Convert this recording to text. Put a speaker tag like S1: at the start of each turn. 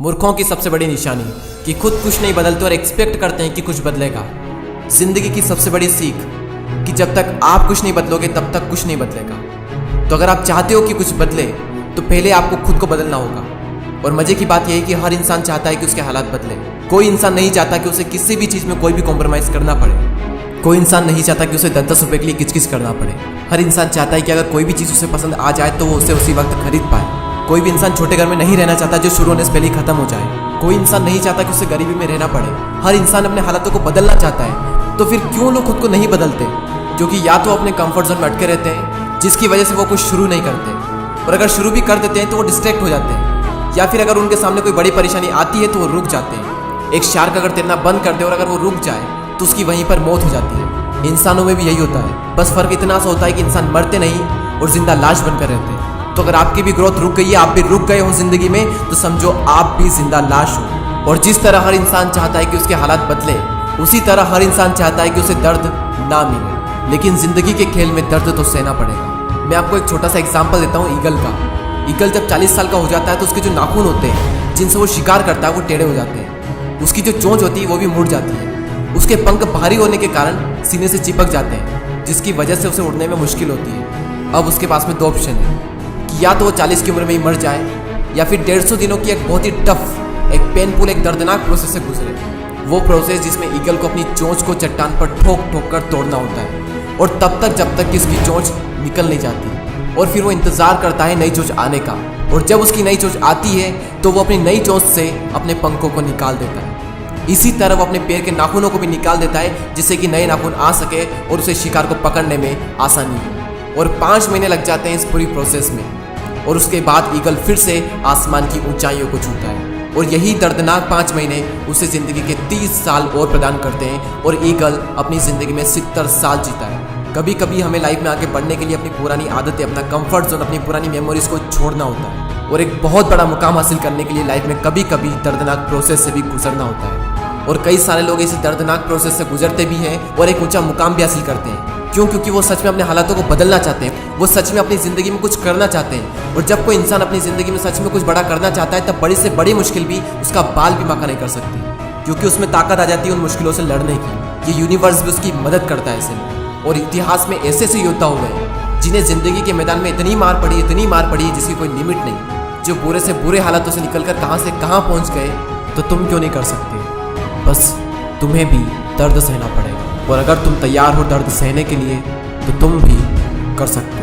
S1: मूर्खों की सबसे बड़ी निशानी कि खुद कुछ नहीं बदलते और एक्सपेक्ट करते हैं कि कुछ बदलेगा। जिंदगी की सबसे बड़ी सीख कि जब तक आप कुछ नहीं बदलोगे तब तक कुछ नहीं बदलेगा। तो अगर आप चाहते हो कि कुछ बदले तो पहले आपको खुद को बदलना होगा। और मजे की बात यह है कि हर इंसान चाहता है कि उसके हालात बदले। कोई इंसान नहीं चाहता कि उसे किसी भी चीज़ में कोई भी कॉम्प्रोमाइज़ करना पड़े। कोई इंसान नहीं चाहता कि उसे 10-10 रुपये के लिए किचकिच करना पड़े। हर इंसान चाहता है कि अगर कोई भी चीज़ उसे पसंद आ जाए तो वो उसे उसी वक्त खरीद पाए। कोई भी इंसान छोटे घर में नहीं रहना चाहता जो शुरू होने से पहले ही खत्म हो जाए। कोई इंसान नहीं चाहता कि उसे गरीबी में रहना पड़े। हर इंसान अपने हालातों को बदलना चाहता है। तो फिर क्यों लोग खुद को नहीं बदलते? क्योंकि या तो अपने कंफर्ट जोन में अटके रहते हैं जिसकी वजह से वो कुछ शुरू नहीं करते, और अगर शुरू भी कर देते हैं तो वो डिस्ट्रैक्ट हो जाते हैं, या फिर अगर उनके सामने कोई बड़ी परेशानी आती है तो वो रुक जाते हैं। एक शार्क अगर तैरना बंद कर दे और अगर वो रुक जाए तो उसकी वहीं पर मौत हो जाती है। इंसानों में भी यही होता है, बस फर्क इतना सा होता है कि इंसान मरते नहीं और जिंदा लाश बनकर रहते हैं। तो अगर आपकी भी ग्रोथ रुक गई है, आप भी रुक गए हो जिंदगी में, तो समझो आप भी जिंदा लाश हो। और जिस तरह हर इंसान चाहता है कि उसके हालात बदले, उसी तरह हर इंसान चाहता है कि उसे दर्द ना मिले। लेकिन जिंदगी के खेल में दर्द तो सहना पड़ेगा। मैं आपको एक छोटा सा एग्जाम्पल देता हूँ ईगल का। ईगल जब 40 साल का हो जाता है तो उसके जो नाखून होते हैं जिनसे वो शिकार करता है वो टेढ़े हो जाते हैं। उसकी जो चोंच होती है वो भी मुड़ जाती है। उसके पंख भारी होने के कारण सीने से चिपक जाते हैं, जिसकी वजह से उसे उड़ने में मुश्किल होती है। अब उसके पास में 2 ऑप्शन है कि या तो वो 40 की उम्र में ही मर जाए, या फिर 150 दिनों की एक बहुत ही टफ, एक पेनफुल, एक दर्दनाक प्रोसेस से गुजरे। वो प्रोसेस जिसमें ईगल को अपनी चोंच को चट्टान पर ठोक ठोक कर तोड़ना होता है, और तब तक जब तक कि उसकी चोंच निकल नहीं जाती। और फिर वो इंतजार करता है नई चोंच आने का, और जब उसकी नई चोंच आती है तो वो अपनी नई चोंच से अपने पंखों को निकाल देता है। इसी तरह वो अपने पैर के नाखूनों को भी निकाल देता है जिससे कि नए नाखून आ सके और उसे शिकार को पकड़ने में आसानी हो। और 5 महीने लग जाते हैं इस पूरी प्रोसेस में, और उसके बाद ईगल फिर से आसमान की ऊंचाइयों को छूता है। और यही दर्दनाक 5 महीने उसे जिंदगी के 30 साल और प्रदान करते हैं, और ईगल अपनी जिंदगी में 70 साल जीता है। कभी कभी हमें लाइफ में आगे बढ़ने के लिए अपनी पुरानी आदतें, अपना कंफर्ट जोन, अपनी पुरानी मेमोरीज को छोड़ना होता है, और एक बहुत बड़ा मुकाम हासिल करने के लिए लाइफ में कभी कभी दर्दनाक प्रोसेस से भी गुजरना होता है। और कई सारे लोग इस दर्दनाक प्रोसेस से गुजरते भी हैं और एक ऊंचा मुकाम भी हासिल करते हैं। क्यों? क्योंकि वो सच में अपने हालातों को बदलना चाहते हैं, वो सच में अपनी ज़िंदगी में कुछ करना चाहते हैं। और जब कोई इंसान अपनी ज़िंदगी में सच में कुछ बड़ा करना चाहता है तब बड़ी से बड़ी मुश्किल भी उसका बाल भी बांका नहीं कर सकती, क्योंकि उसमें ताकत आ जाती है उन मुश्किलों से लड़ने की। ये यूनिवर्स भी उसकी मदद करता है ऐसे में। और इतिहास में ऐसे ऐसे योद्धा हुए हैं जिन्हें ज़िंदगी के मैदान में इतनी मार पड़ी है जिसकी कोई लिमिट नहीं, जो बुरे से बुरे हालातों से निकलकर कहाँ से कहाँ पहुँच गए। तो तुम क्यों नहीं कर सकते? बस तुम्हें भी दर्द सहना पड़ेगा, और अगर तुम तैयार हो दर्द सहने के लिए तो तुम भी कर सकते हो।